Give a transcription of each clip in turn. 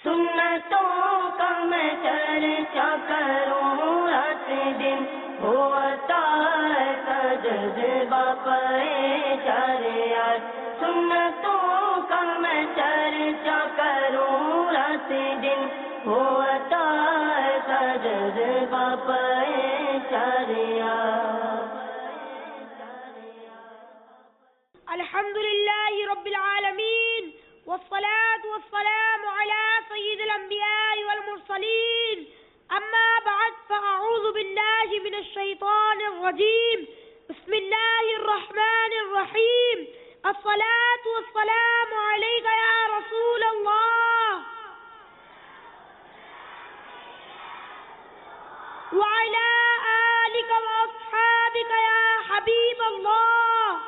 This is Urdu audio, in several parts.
سنتوں کا میں چرچا کروں رات دن، ہوتا ہے جذبہ پریشان، سنتوں کا میں چرچا کروں رات دن، ہوتا ہے جذبہ پریشان۔ الحمد للہ رب العالمین، والصلاة والسلام على سید الانبیاء والمرسلین، اما بعد فاعوذ باللہ من الشیطان الرجیم، بسم اللہ الرحمن الرحیم، الصلاة والسلام علیک یا رسول اللہ وعلى آلک واصحابک یا حبیب اللہ۔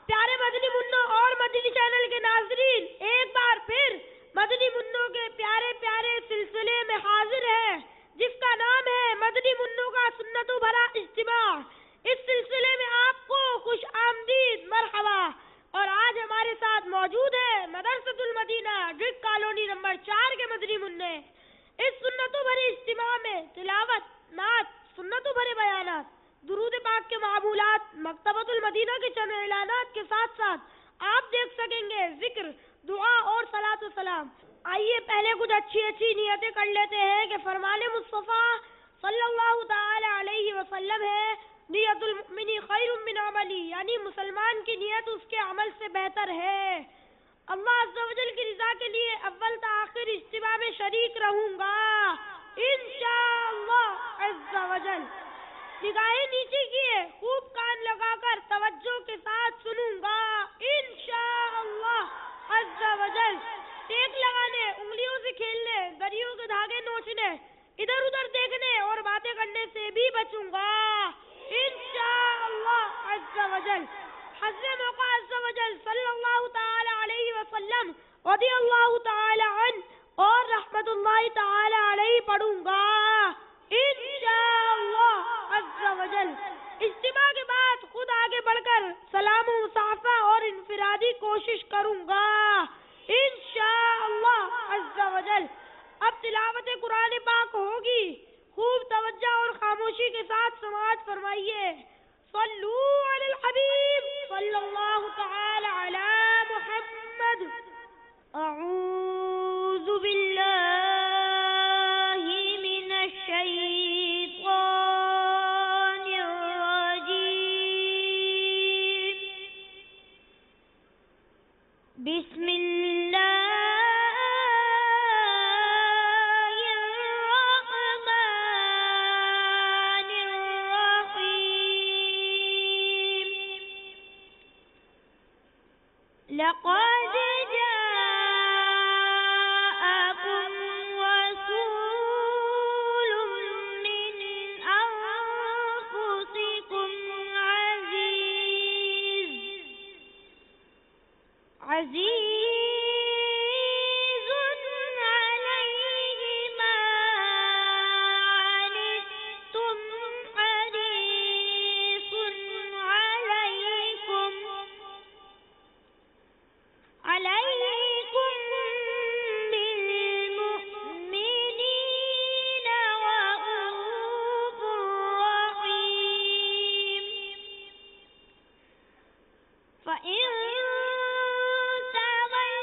پیارے مدنی منوں اور مدنی چینل کے ناظرین، ایک بار پھر مدنی منوں کے پیارے پیارے سلسلے میں حاضر ہیں جس کا نام ہے مدنی منوں کا سنتوں بھرا اجتماع۔ اس سلسلے میں آپ کو خوش آمدید، مرحبا۔ اور آج ہمارے ساتھ موجود ہے مدرسۃ المدینہ ڈرگ کالونی نمبر 4 کے مدنی منع۔ اس سنتوں بھرے اجتماع میں تلاوت، نعت، سنتوں بھرے بیانات، درود پاک کے معمولات، مکتبۃ المدینہ کے چند اعلانات کے ساتھ ساتھ آپ دیکھ سکیں گے ذکر، دعا اور صلاۃ و سلام۔ آئیے پہلے کچھ اچھی نیتیں کر لیتے ہیں کہ فرمان مصطفیٰ صلی اللہ تعالی علیہ وسلم ہے، نیت المؤمن خیر من عملی، یعنی مسلمان کی نیت اس کے عمل سے بہتر ہے۔ اللہ عز و جل کی رضا کے لیے اول تا آخر اجتماع میں شریک رہوں گا انشاءاللہ عز و جل۔ نگاہیں نیچے کیے، خوب کان لگا کر توجہ کے ساتھ سنوں گا انشاءاللہ عز و جل۔ ٹیک لگانے، انگلیوں سے کھیلنے، دریوں کے دھاگے نوچنے، ادھر ادھر دیکھنے اور باتیں کرنے سے بھی بچوں گا انشاءاللہ عز و جل۔ حضرت موقع عز و جل صلی اللہ تعالی علیہ وسلم رضی اللہ تعالی عنہ اور رحمت اللہ تعالی علیہ پڑھوں گا انشاءاللہ عز و جل۔ اجتماع کے بعد خود آگے بڑھ کر سلام و مصافحہ اور انفرادی کوشش کروں گا انشاءاللہ عز و جل۔ اب تلاوت قرآن پاک ہوگی، خوب توجہ اور خاموشی کے ساتھ سماعت فرمائیے۔ صلو علی الحبیب صلی اللہ تعالی علی محمد۔ اعوذ باللہ من الشیطان الرجیم، بسم اللہ لقد جاءكم رسول من أنفسكم عزيز عليه ما عنتم حريص عليكم بالمؤمنين رؤوف رحيم، فإن تولوا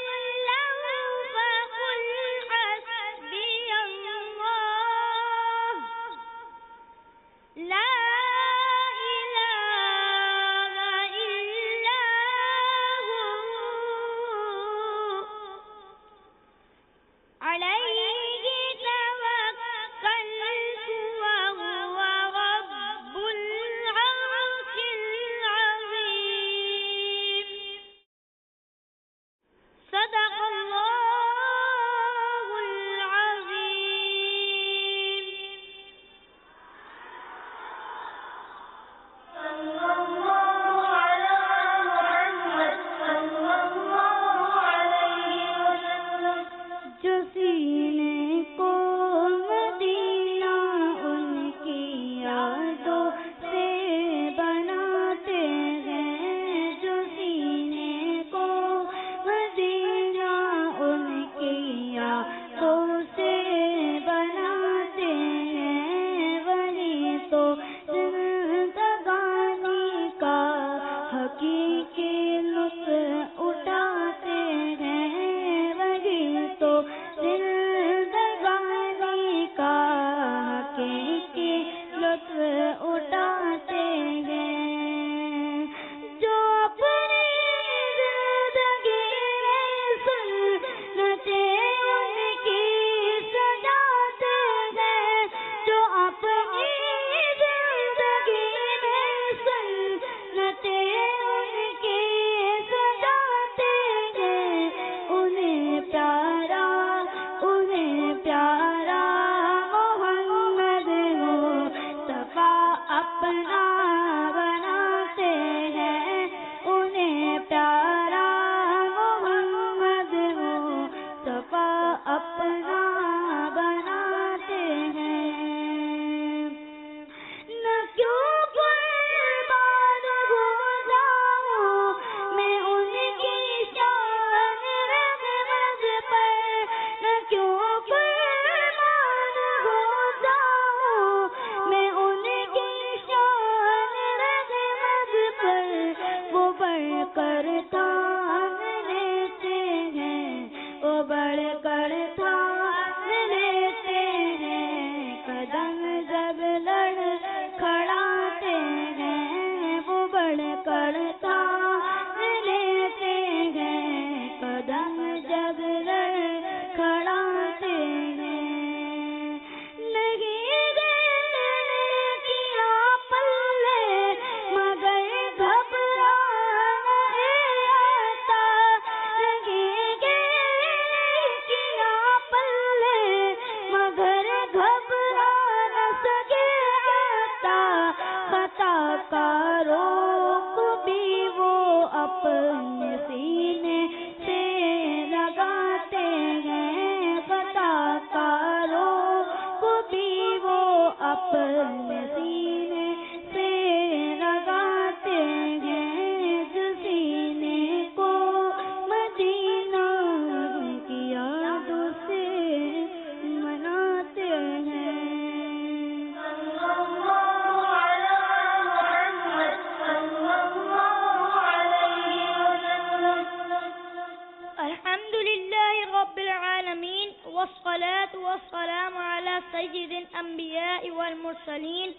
لله رب العالمين والصلاة والسلام على سيد الأنبياء والمرسلين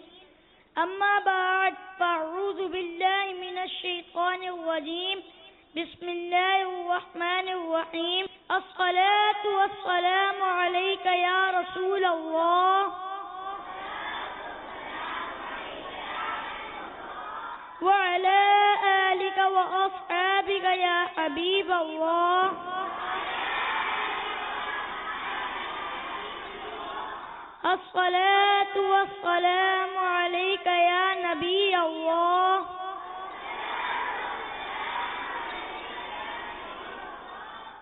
أما بعد فأعوذ بالله من الشيطان الرجيم بسم الله الرحمن الرحيم الصلاة والسلام عليك يا رسول الله وعلى آلك وأصحابك يا حبيب الله الصلاة والسلام عليك يا نبي الله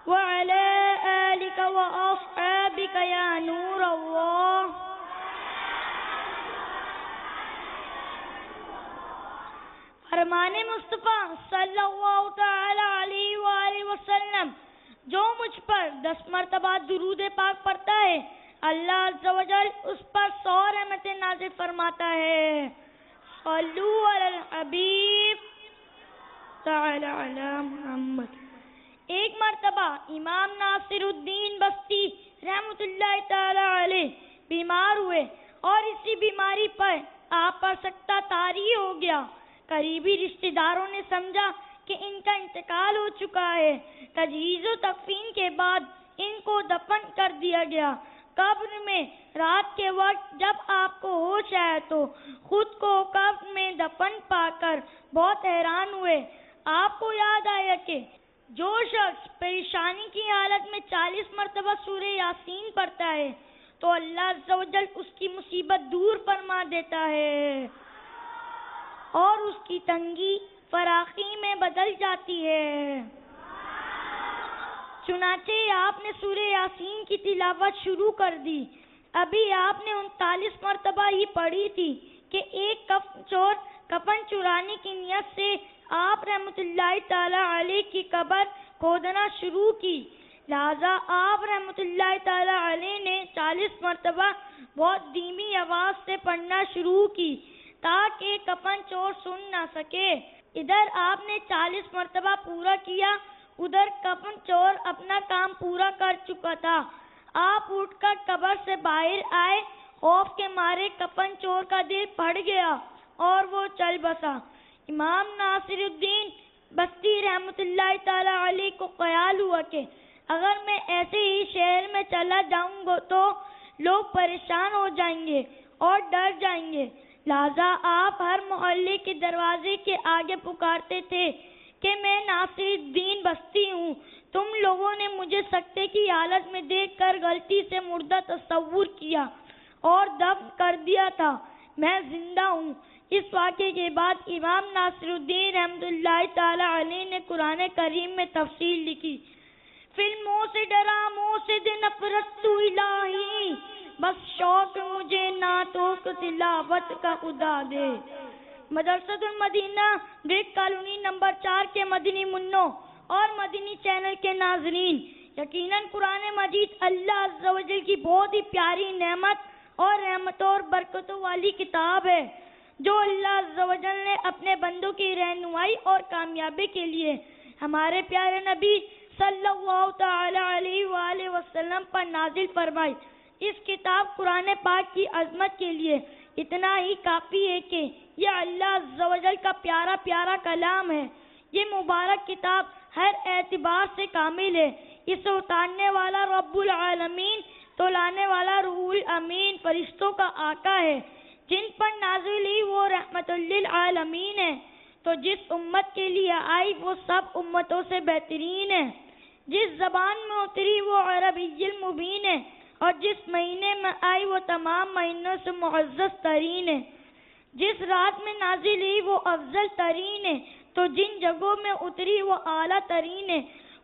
وعلى آلك وأصحابك يا نور الله فرمان مصطفیٰ صلی اللہ تعالی علیہ وآلہ وسلم جو مجھ پر 10 مرتبہ درود پاک پڑھتا ہے اللہ عز و جل اس پر 100 رحمتیں نازل فرماتا ہے. صلو علی الحبیب تعالی علی محمد. ایک مرتبہ امام ناصر الدین بستی رحمۃ اللہ تعالی علیہ بیمار ہوئے اور اسی بیماری پر آپ پر سکتہ طاری ہو گیا. قریبی رشتہ داروں نے سمجھا کہ ان کا انتقال ہو چکا ہے. تجہیز و تکفین کے بعد ان کو دفن کر دیا گیا. قبر میں رات کے وقت جب آپ کو ہوش آیا تو خود کو قبر میں دفن پا کر بہت حیران ہوئے. آپ کو یاد آیا کہ جو شخص پریشانی کی حالت میں 40 مرتبہ سورہ یاسین پڑھتا ہے تو اللہ عز و جل اس کی مصیبت دور فرما دیتا ہے اور اس کی تنگی فراخی میں بدل جاتی ہے. چنانچہ آپ نے سورہ یاسین کی تلاوت شروع کر دی. ابھی آپ نے 39 مرتبہ ہی پڑھی تھی کہ ایک کفن چور کفن چرانے کی نیت سے آپ رحمت اللہ تعالی علیہ کی قبر کھودنا شروع کی. لہذا آپ رحمت اللہ تعالی علیہ نے 40 مرتبہ بہت دھیمی آواز سے پڑھنا شروع کی تاکہ کفن چور سن نہ سکے. ادھر آپ نے 40 مرتبہ پورا کیا، ادھر کفن چور اپنا کام پورا کر چکا تھا. آپ اٹھ کر قبر سے باہر آئے. خوف کے مارے کفن چور کا دل پھٹ گیا اور وہ چل بسا. امام ناصر الدین بستی رحمت اللہ تعالی علیہ کو خیال ہوا کہ اگر میں ایسے ہی شہر میں چلا جاؤں گا تو لوگ پریشان ہو جائیں گے اور ڈر جائیں گے. لہذا آپ ہر محلے کے دروازے کے آگے پکارتے تھے کہ میں ناصر الدین بستی ہوں. تم لوگوں نے مجھے سکتے کی حالت میں دیکھ کر غلطی سے مردہ تصور کیا اور دفن کر دیا تھا. میں زندہ ہوں. اس واقعے کے بعد امام ناصر الدین رحمۃ اللہ تعالی علیہ نے قرآن کریم میں تفصیل لکھی. فلموں سے ڈراموں سے نفرت تو الہی، بس شوق مجھے نعتوں کی تلاوت کا خدا دے. مدرسۃ المدینہ بریک کالونی نمبر 4 کے مدنی منوں اور مدنی چینل کے ناظرین، یقیناً قرآن مجید اللہ عز و جل کی بہت ہی پیاری نعمت اور رحمتوں اور برکتوں والی کتاب ہے جو اللہ عز و جل نے اپنے بندوں کی رہنمائی اور کامیابی کے لیے ہمارے پیارے نبی صلی اللہ تعالی علیہ وآلہ وسلم پر نازل فرمائی. اس کتاب قرآن پاک کی عظمت کے لیے اتنا ہی کافی ہے کہ یہ اللہ عز و جل کا پیارا پیارا کلام ہے. یہ مبارک کتاب ہر اعتبار سے کامل ہے. اسے اتارنے والا رب العالمین، تو لانے والا روح الامین، فرشتوں کا آقا ہے. جن پر نازل ہوئی وہ رحمت للعالمین ہے. تو جس امت کے لیے آئی وہ سب امتوں سے بہترین ہے. جس زبان میں اتری وہ عربی المبین ہے اور جس مہینے میں آئی وہ تمام مہینوں سے معزز ترین ہے. جس رات میں نازل ہوئی وہ افضل ترین ہے. تو جن جگہوں میں اتری وہ اعلیٰ ترین ہے.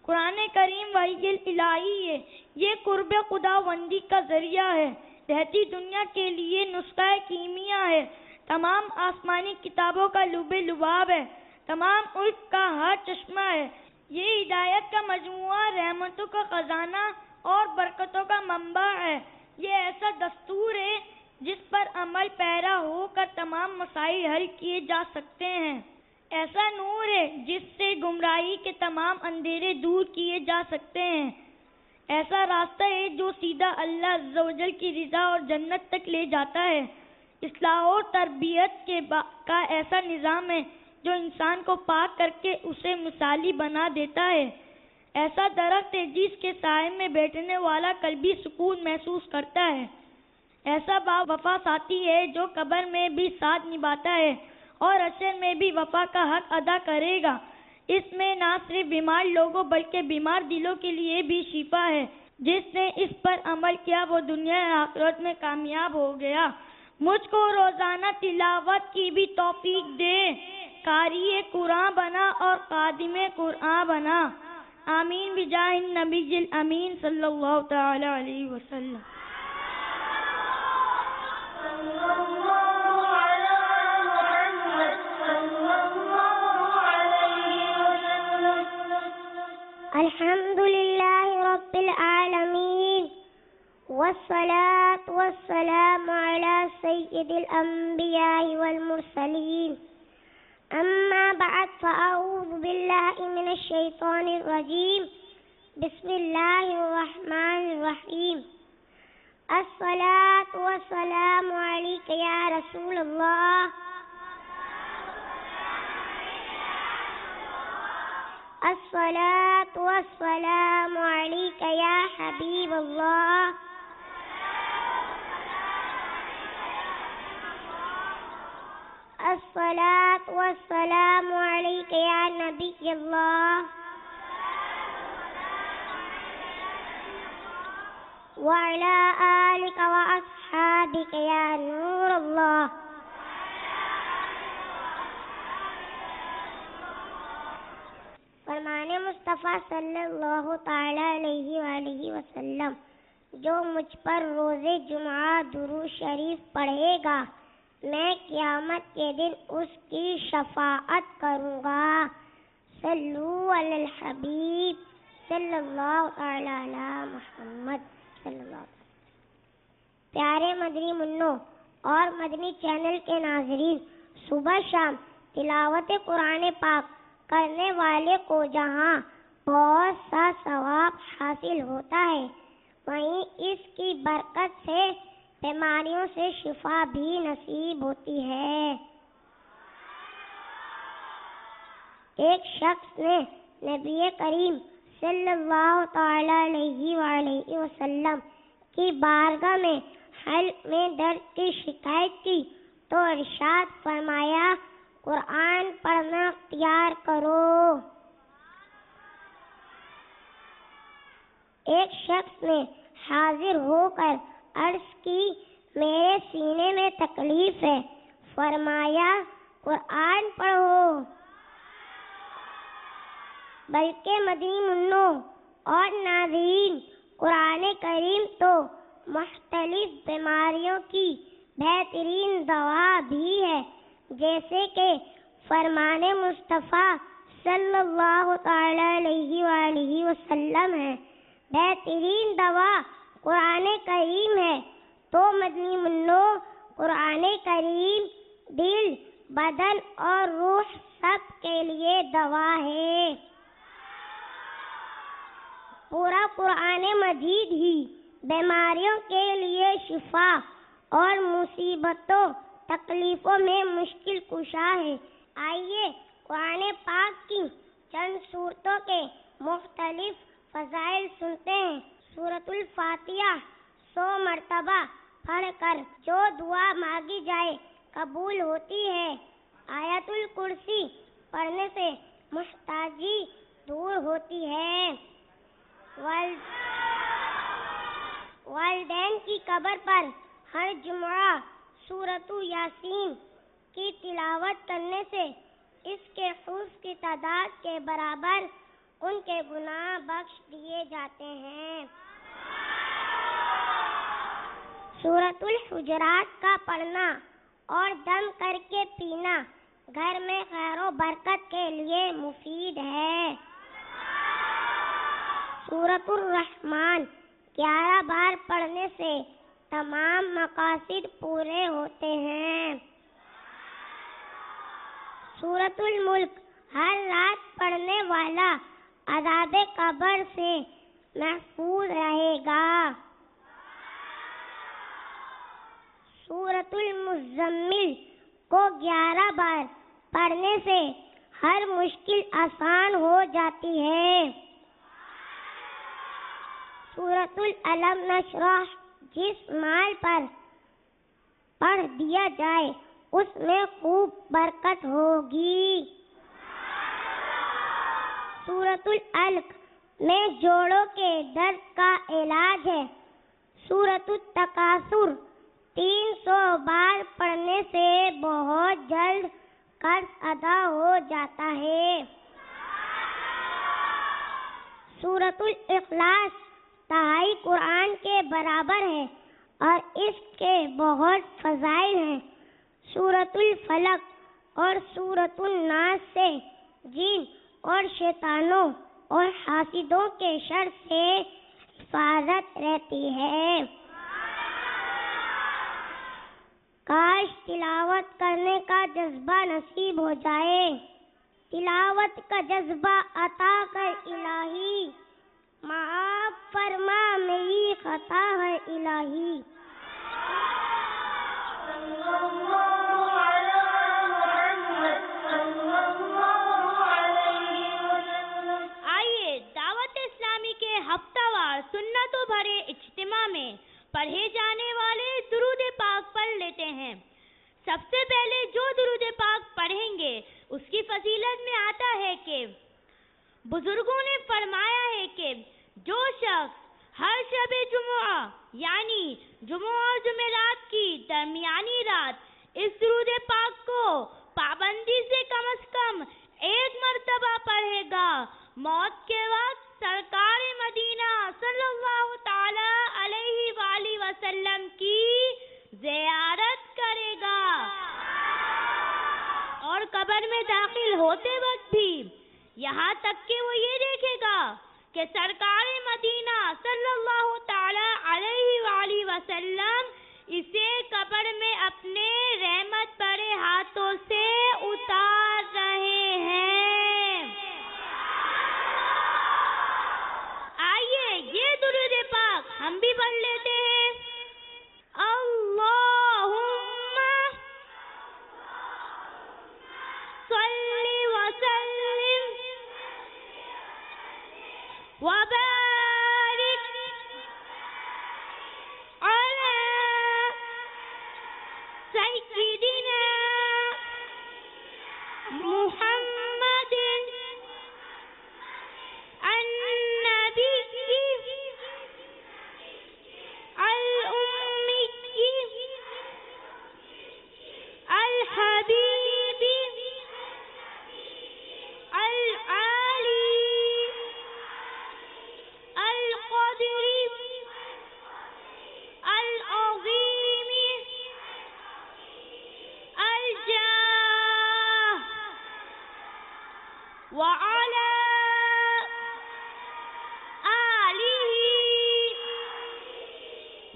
قرآن کریم وحی الہی ہے. یہ قرب خداوندی کا ذریعہ ہے. رہتی دنیا کے لیے نسخہ کیمیا ہے. تمام آسمانی کتابوں کا لب لباب ہے. تمام علم کا ہر چشمہ ہے. یہ ہدایت کا مجموعہ، رحمتوں کا خزانہ اور برکتوں کا منبع ہے. یہ ایسا دستور ہے جس پر عمل پیرا ہو کر تمام مسائل حل کیے جا سکتے ہیں. ایسا نور ہے جس سے گمراہی کے تمام اندھیرے دور کیے جا سکتے ہیں. ایسا راستہ ہے جو سیدھا اللہ عز و جل کی رضا اور جنت تک لے جاتا ہے۔ اصلاح اور تربیت کا ایسا نظام ہے جو انسان کو پاک کر کے اسے مثالی بنا دیتا ہے۔ ایسا درخت ہے جس کے سائے میں بیٹھنے والا قلبی سکون محسوس کرتا ہے۔ ایسا با وفا ساتھی ہے جو قبر میں بھی ساتھ نبھاتا ہے اور حشر میں بھی وفا کا حق ادا کرے گا۔ اس میں نہ صرف بیمار لوگوں بلکہ بیمار دلوں کے لیے بھی شفا ہے۔ جس نے اس پر عمل کیا وہ دنیا اور آخرت میں کامیاب ہو گیا۔ مجھ کو روزانہ تلاوت کی بھی توفیق دے، قاری قرآن بنا اور خادم قرآن بنا۔ آمین بجاہ النبی الامین صلی اللہ تعالی علیہ وسلم۔ الحمد لله رب العالمين والصلاة والسلام على سيد الأنبياء والمرسلين أما بعد فأعوذ بالله من الشيطان الرجيم بسم الله الرحمن الرحيم الصلاة والسلام عليك يا رسول الله الصلاة والسلام عليك يا حبيب الله الصلاة والسلام عليك يا نبي الله وعلى آلك وأصحابك يا نور الله۔ فرمان مصطفیٰ صلی اللہ تعالی علیہ وآلہ وسلم، جو مجھ پر روز جمعہ درود شریف پڑھے گا میں قیامت کے دن اس کی شفاعت کروں گا۔ صلو علی الحبیب صلی اللہ تعالی علی محمد صلی اللہ علیہ وسلم۔ پیارے مدنی منوں اور مدنی چینل کے ناظرین، صبح شام تلاوت قرآن پاک کرنے والے کو جہاں بہت سا ثواب حاصل ہوتا ہے، وہیں اس کی برکت سے بیماریوں سے شفا بھی نصیب ہوتی ہے۔ ایک شخص نے نبی کریم صلی اللہ تعالی علیہ وآلہ وسلم کی بارگاہ میں حلق میں درد کی شکایت کی تو ارشاد فرمایا، قرآن پڑھنا اختیار کرو۔ ایک شخص نے حاضر ہو کر عرض کی، میرے سینے میں تکلیف ہے۔ فرمایا، قرآن پڑھو۔ بلکہ مدنی منوں اور ناظرین، قرآن کریم تو مختلف بیماریوں کی بہترین دوا بھی ہے، جیسے کہ فرمان مصطفیٰ صلی اللہ تعالی علیہ وآلہ وسلم ہے۔ بہترین دوا قرآن کریم ہے، تو مدنی منوں قرآن کریم دل، بدن اور روح سب کے لیے دوا ہے۔ پورا قرآن مجید ہی بیماریوں کے لیے شفا اور مصیبتوں تکلیفوں میں مشکل کشا ہے۔ آئیے قرآن پاک کی چند سورتوں کے مختلف فضائل سنتے ہیں۔ سورۃ الفاتحہ 100 مرتبہ پڑھ کر جو دعا مانگی جائے قبول ہوتی ہے۔ آیت الکرسی پڑھنے سے محتاجی دور ہوتی ہے۔ والدین کی قبر پر ہر جمعہ سورۃ یاسین کی تلاوت کرنے سے اس کے حروف کی تعداد کے برابر ان کے گناہ بخش دیے جاتے ہیں۔ سورۃ الحجرات کا پڑھنا اور دم کر کے پینا گھر میں خیر و برکت کے لیے مفید ہے۔ سورۃ الرحمن 11 بار پڑھنے سے تمام مقاصد پورے ہوتے ہیں۔ سورۃ الملک ہر رات پڑھنے والا عذاب قبر سے محفوظ رہے گا۔ سورۃ المزمل کو 11 بار پڑھنے سے ہر مشکل آسان ہو جاتی ہے۔ سورۃ العلم نشرح جس مال پر پڑھ دیا جائے اس میں خوب برکت ہوگی۔ سورۃ العلق میں جوڑوں کے درد کا علاج ہے۔ سورۃ التکاثر 300 بار پڑھنے سے بہت جلد قرض ادا ہو جاتا ہے۔ سورۃ الاخلاص 2.5 قرآن کے برابر ہے اور اس کے بہت فضائل ہیں۔ سورۃ الفلق اور سورۃ الناس سے جن اور شیطانوں اور حاسدوں کے شر سے حفاظت رہتی ہے۔ کاش تلاوت کرنے کا جذبہ نصیب ہو جائے۔ تلاوت کا جذبہ عطا کر الہی، معاف فرما میری خطا ہے الہی۔ آئیے دعوت اسلامی کے ہفتہ وار سنتوں بھرے اجتماع میں پڑھے جانے والے درود پاک پڑھ لیتے ہیں۔ سب سے پہلے جو درود پاک پڑھیں گے اس کی فضیلت میں آتا ہے کہ بزرگوں نے فرمایا ہے کہ جو شخص ہر شب جمعہ یعنی جمعہ اور جمعرات کی درمیانی رات اس درود پاک کو پابندی سے کم از کم 1 مرتبہ پڑھے گا، موت کے وقت سرکار مدینہ صلی اللہ تعالی علیہ وآلہ وسلم کی زیارت کرے گا، اور قبر میں داخل ہوتے وقت بھی یہاں تک کہ وہ یہ دیکھے گا کہ سرکار مدینہ صلی اللہ تعالی علیہ وآلہ وسلم اسے قبر میں اپنے رحمت بھرے ہاتھوں سے اتار رہے ہیں۔ آئیے یہ درود پاک ہم بھی پڑھ لیتے ہیں۔ اللہم صلی وسلم وبارک علی سیدنا محمد النبی الأمی الحبیب العالی القدر العظیم الجاہ وعلی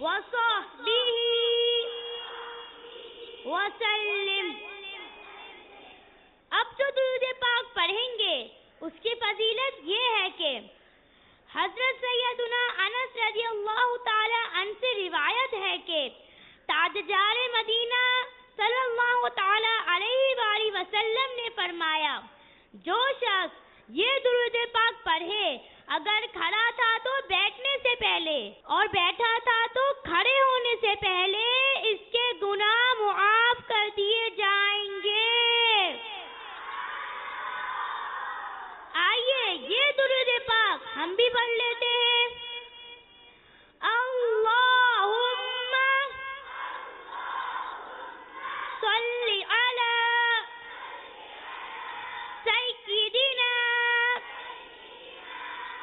وصحبہ وسلم۔ اب جو درود پاک پڑھیں گے اس کی فضیلت یہ ہے کہ حضرت سیدنا انس رضی اللہ تعالی عنہ سے روایت ہے کہ تاجدار مدینہ صلی اللہ تعالی علیہ وآلہ وسلم نے فرمایا جو شخص یہ درود پاک پڑھے اگر کھڑا تھا تو بیٹھنے سے پہلے اور بیٹھا تھا تو کھڑے ہونے سے پہلے اس کے گناہ معاف کر دیے جائیں گے۔ آئیے یہ درود پاک ہم بھی پڑھ لیتے ہیں۔ اللہم صلی علی سیدنا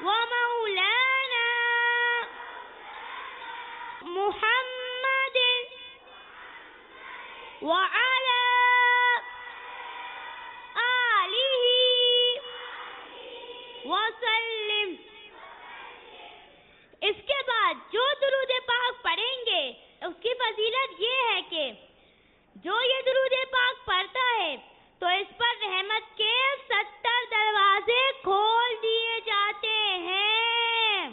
ومولانا محمد وعلى آلہ وسلم۔ اس کے بعد جو درود پاک پڑھیں گے اس کی فضیلت یہ ہے کہ جو یہ درود پاک پڑھتا ہے تو اس پر رحمت کے 70 دروازے کھول دیے جاتے ہیں۔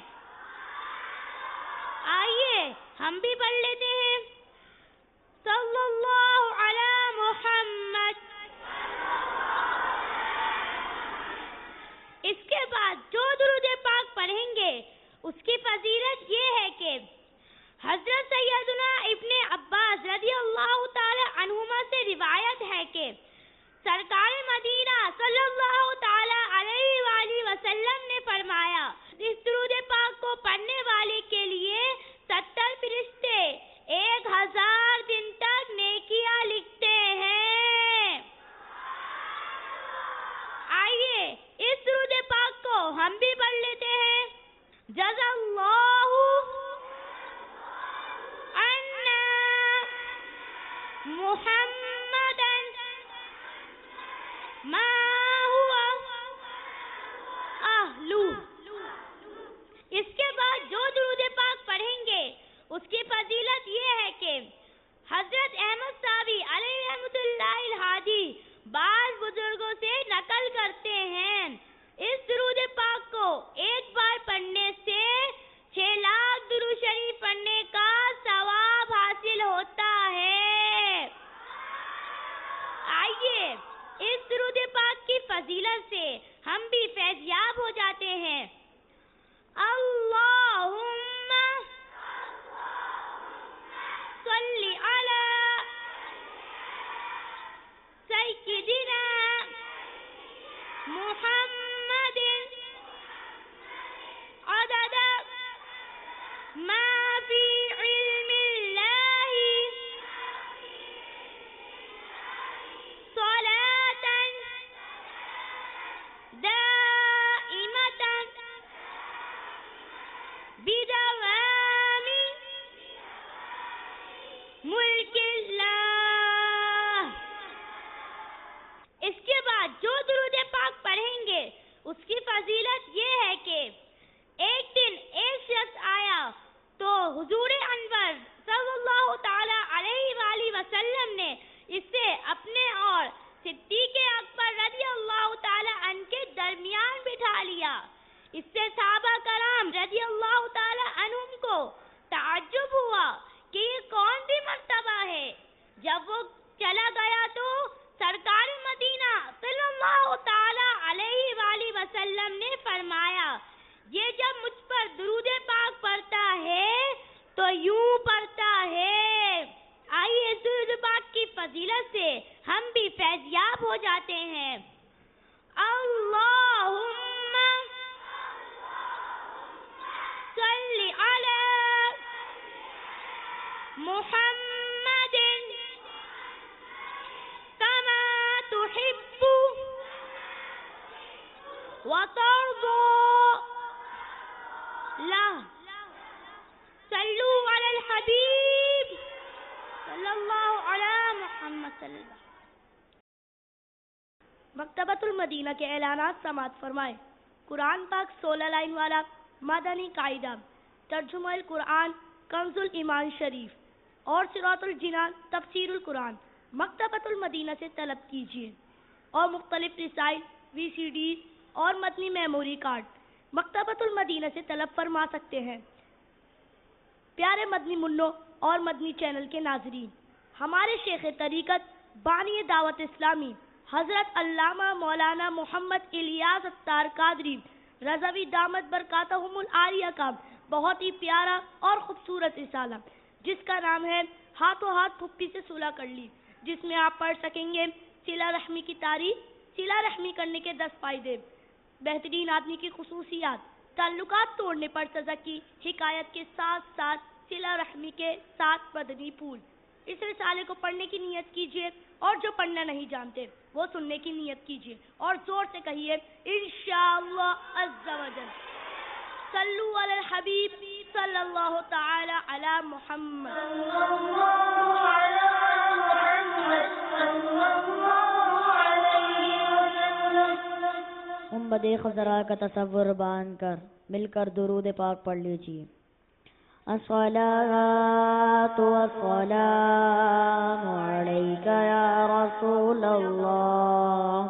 پڑھ لیتے ہیں. جزا اللہ عنا محمدن ما ہوا اہلو. اس کے بعد جو درود پاک پڑھیں گے اس کی فضیلت یہ ہے کہ حضرت احمد صاحبی علیہ رحمۃ اللہ الہادی بعض بزرگوں سے نقل کرتے ہیں اس درود پاک کو ایک بار پڑھنے سے 6 لاکھ درود شریف پڑھنے کا ثواب حاصل ہوتا ہے. آئیے اس درود پاک کی فضیلت سے ہم بھی فیضیاب ہو جاتے ہیں. اللہم صلی علی سیدنا محمد عدد ما فی علم اللہ صلاة دائمة بدوام ملک اللہ. اس کے بعد جو درود پاک پڑھیں گے اس کی فضیلت یہ ہے کہ ایک دن ایک شخص آیا تو حضور انور صلی اللہ تعالی علیہ وآلہ وسلم نے اسے اپنے اور صدیق اکبر رضی اللہ تعالی عنہ کے درمیان بٹھا لیا. اس سے صحابہ کرام رضی اللہ تعالی عنہم کو تعجب ہوا کہ یہ کون سی مرتبہ ہے. جب وہ چلا گیا تو سرکار مدینہ صلی اللہ تعالی علیہ وآلہ وسلم نے فرمایا یہ جب مجھ پر درود پاک پڑھتا ہے تو یوں پڑھتا ہے. آئیے اس درود پاک کی فضیلت سے ہم بھی فیضیاب ہو جاتے ہیں. اللہم صلی علی محمد کما تحب وترضى لا صلو علی الحبیب صلی اللہ علی محمد صلی اللہ. مکتبۃ المدینہ کے اعلانات سماعت فرمائیں. قرآن پاک 16 لائن والا مدنی قاعدہ، ترجمہ القرآن کنز الایمان شریف اور صراط الجنان تفسیر القرآن مکتبۃ المدینہ سے طلب کیجیے. اور مختلف رسائل، وی سی ڈی اور متنی میموری کارڈ مکتبۃ المدینہ سے طلب فرما سکتے ہیں. پیارے مدنی منوں اور مدنی چینل کے ناظرین، ہمارے شیخ طریقت بانی دعوت اسلامی حضرت علامہ مولانا محمد الیاس اتار قادری رضوی دامت برکاتہم العالیہ کا بہت ہی پیارا اور خوبصورت رسالہ جس کا نام ہے ہاتھوں ہاتھ پھپھی سے صلح کر لی، جس میں آپ پڑھ سکیں گے صلہ رحمی کی تعریف، صلہ رحمی کرنے کے 10 فائدے، بہترین آدمی کی خصوصیات، تعلقات توڑنے پر سزا کی حکایت کے ساتھ ساتھ صلہ رحمی کے 7 مدنی پھول. اس رسالے کو پڑھنے کی نیت کیجیے اور جو پڑھنا نہیں جانتے وہ سننے کی نیت کیجیے اور زور سے کہیے انشاءاللہ عز و جل. صلو علی الحبیب صلی اللہ تعالی علی محمد. ہم بدے خزرا کا تصور باندھ کر مل کر درود پاک پڑھ لیجیے. الصلاۃ والسلام علیک یا رسول اللہ،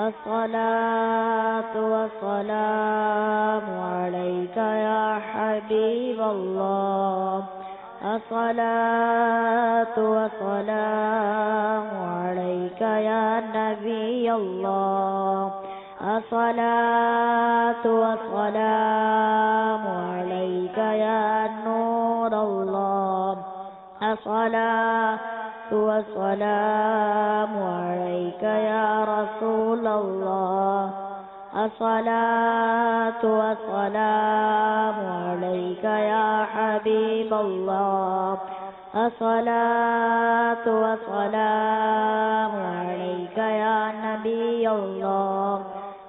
الصلاۃ والسلام علیک یا حبیب اللہ، الصلاۃ والسلام علیک یا نبی اللہ، الصلاۃ والسلام علیک یا نور اللہ، الصلاۃ والسلام علیک یا رسول اللہ، الصلاۃ والسلام علیک یا حبیب اللہ، الصلاۃ والسلام علیک یا نبی اللہ،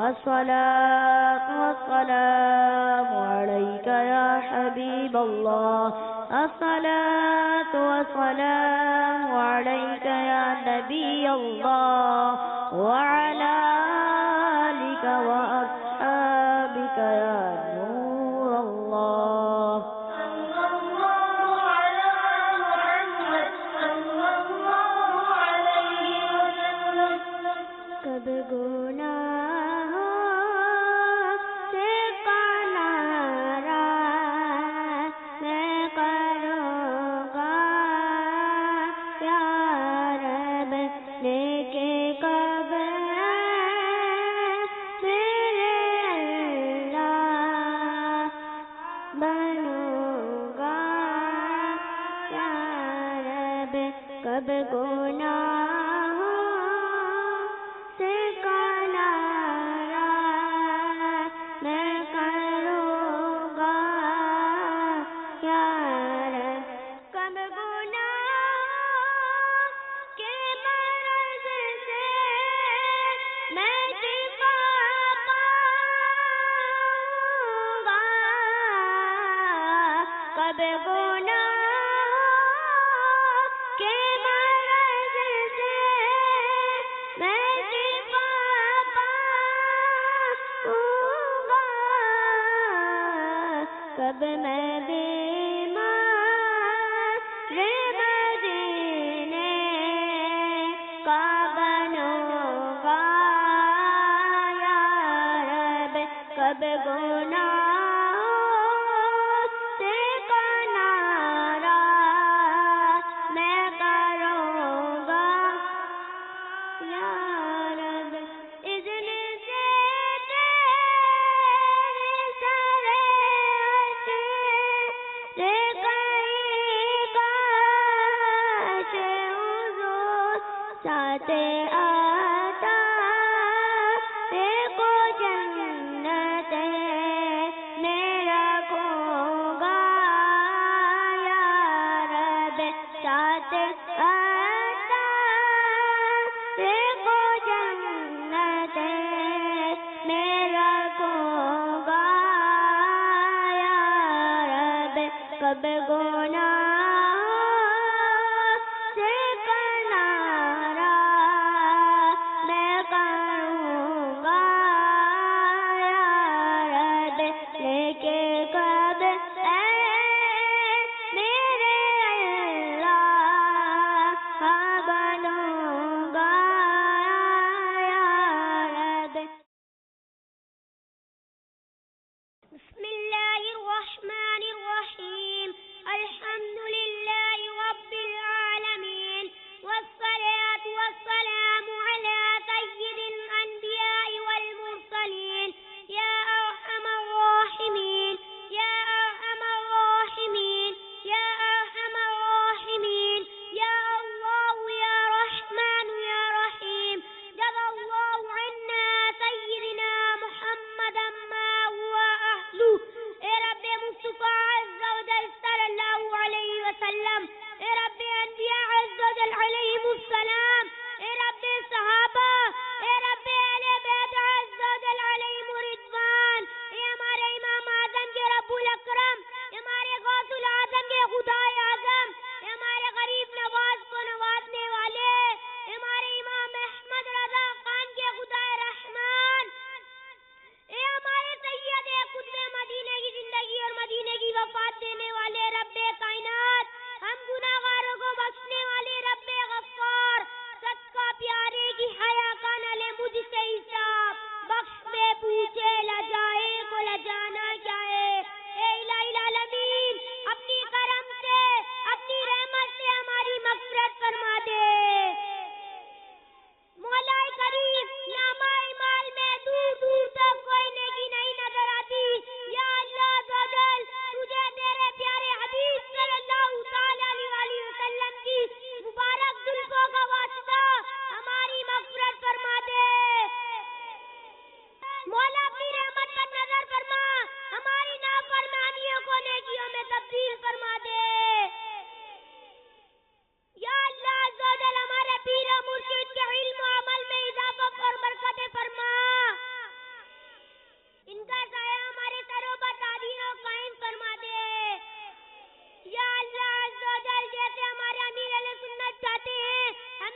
الصلاة والسلام عليك يا حبيب الله الصلاة والسلام عليك يا نبي الله وعلى آلك وأصحابك يا نور الله صلى الله على محمد صلى الله عليه وسلم کب گناہوں سے کنارہ میں کروں گا یا رب لے کے کب میرے اللہ بنوں گا یا رب کب گناہوں سے کنارہ میں کروں گا یا رب کب گناہوں کے مرض سے میں شفا پاؤں گا کب گناہوں کے مرض سے میں شفا پاؤں گا کب میں بیمار مدینے کا بنوں گا یا رب کب گناہوں سے کنارہ میں کروں گا یا رب اذن سے تیرے سرے سے کہیں کاش حضور ساتھ آتا دیکھو جنت میں رکھوں گا یا رب ساتھ آتا دیکھو جنت میں رکھوں گا یا رب کب گناہوں سے کنارہ میں کروں گا یا رب لے کے کب میرے اللہ بنوں گا یا رب بسم اللہ الرحمن الرحیم الحمد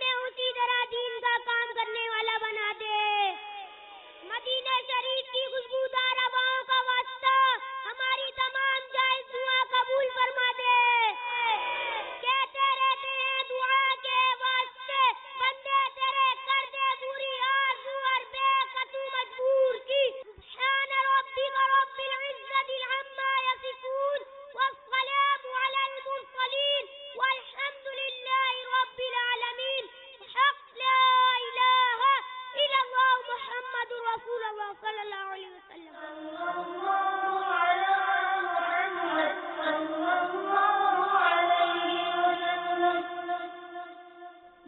ہمیں اسی طرح دین کا کام کرنے والا بنا دے. مدینہ شریف کی خوشبودار ہواؤں کا واسطہ ہماری تمام جائز دعا قبول فرما دے. کہتے رہتے ہیں دعا کے واسطے بندے تیرے کر دے پوری آرزو اور بے قصو مجبور کی. سبحان ربک رب العزت عما یصفون والسلام علی المرسلین والحمد للہ رب العالمین. حق لا الہ الا اللہ محمد رسول اللہ صلی اللہ علیہ وسلم.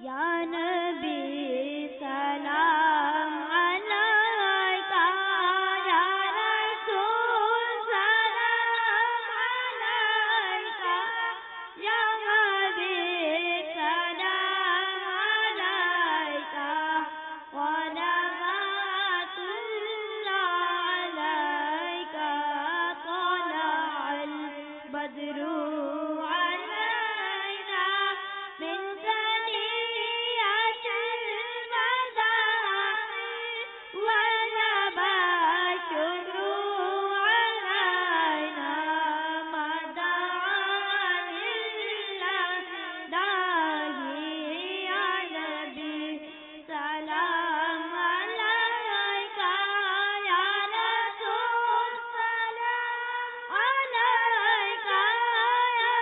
یا نبی سلام علیکہ، یا رسول سلام علیکہ، یا حبیب سلام علیکہ، ورحمۃ اللہ علیکہ، طلع البدر علینا من ثنیۃ الوداع وجب الشکر علینا ما دعا للہ یا نبی سلام علیکہ، یا رسول سلام علیکہ، یا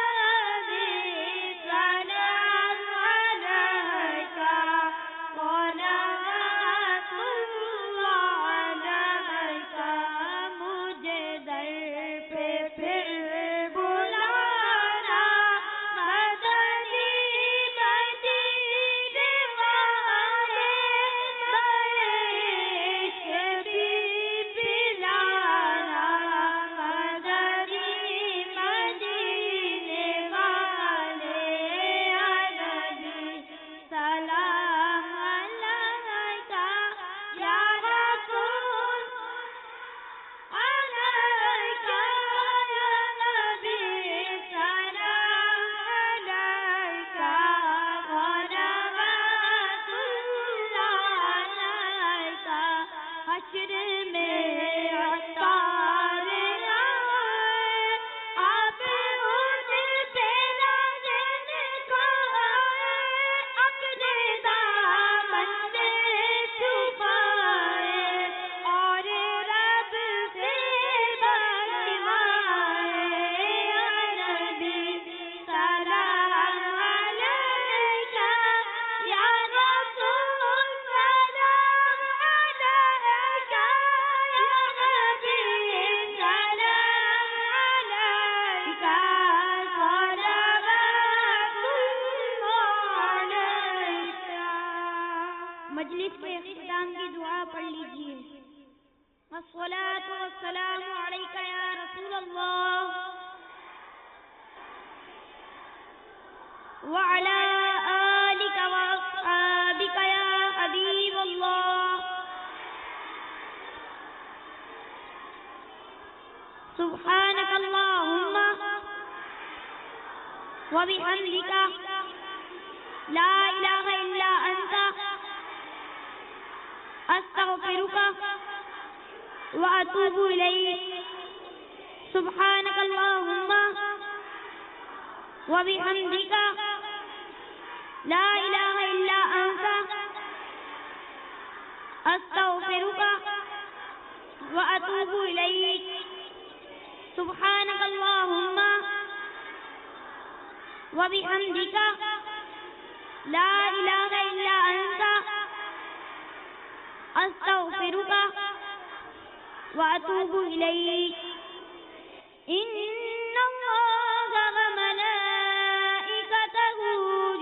حبیب سلام علیکہ، ورحمۃ اللہ علیکہ. مجھے در پہ پھر بلانا مدنی مدینے والے، عشق بھی پلانا مدنی مدینے والے. یا نبی سلام علیکہ، یا رسول علیکہ، یا نبی سلام علیکہ، ورحمۃ اللہ علیکہ. حشر میں عطار آئے، آپ ان پہ نازل کھائے، اپنے دامن میں چھپائے اور رب سے بچوائے. یا نبی سلام علیکہ، یا رسول سلام علیکہ، یا حبیب سلام علیکہ، صلوات اللہ علیکہ. مجلس کے اختتام کی دعا پڑھ لیجیے. والصلاة والسلام علیکہ یا رسول اللہ وعلی آلک واصحابک یا حبیب اللہ. سبحانک اللہم وبحمدک لا الہ الا انت استغفرک واتوب الیک. سبحانک اللہم وبحمدک لا الہ الا انت استغفرک واتوب الیک. سبحانک اللہم وبحمدک لا الہ الا انت استغفرک واتوب الیک. ان اللہ وملائکتہ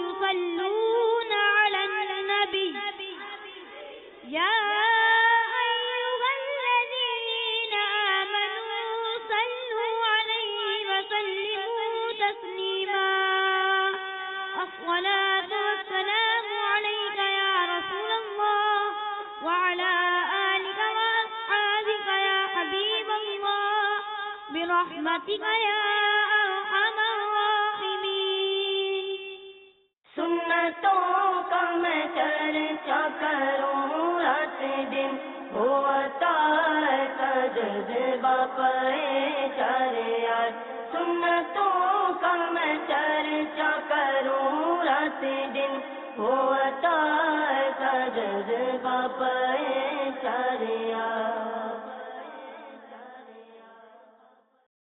یصلون علی النبی یا ایھا الذین آمنوا صلوا علیہ وسلموا تسلیما. الصلاة والسلام علیک یا رسول اللہ وعلی آلک واصحابک یا حبیب اللہ برحمتک یا ارحم الراحمین. سنتوں کا میں چرچا کروں رات دن، ہوتا ایسا جذبہ پریشان، سنتوں کا میں چرچا کروں رات دن، ہوتا ایسا جذبہ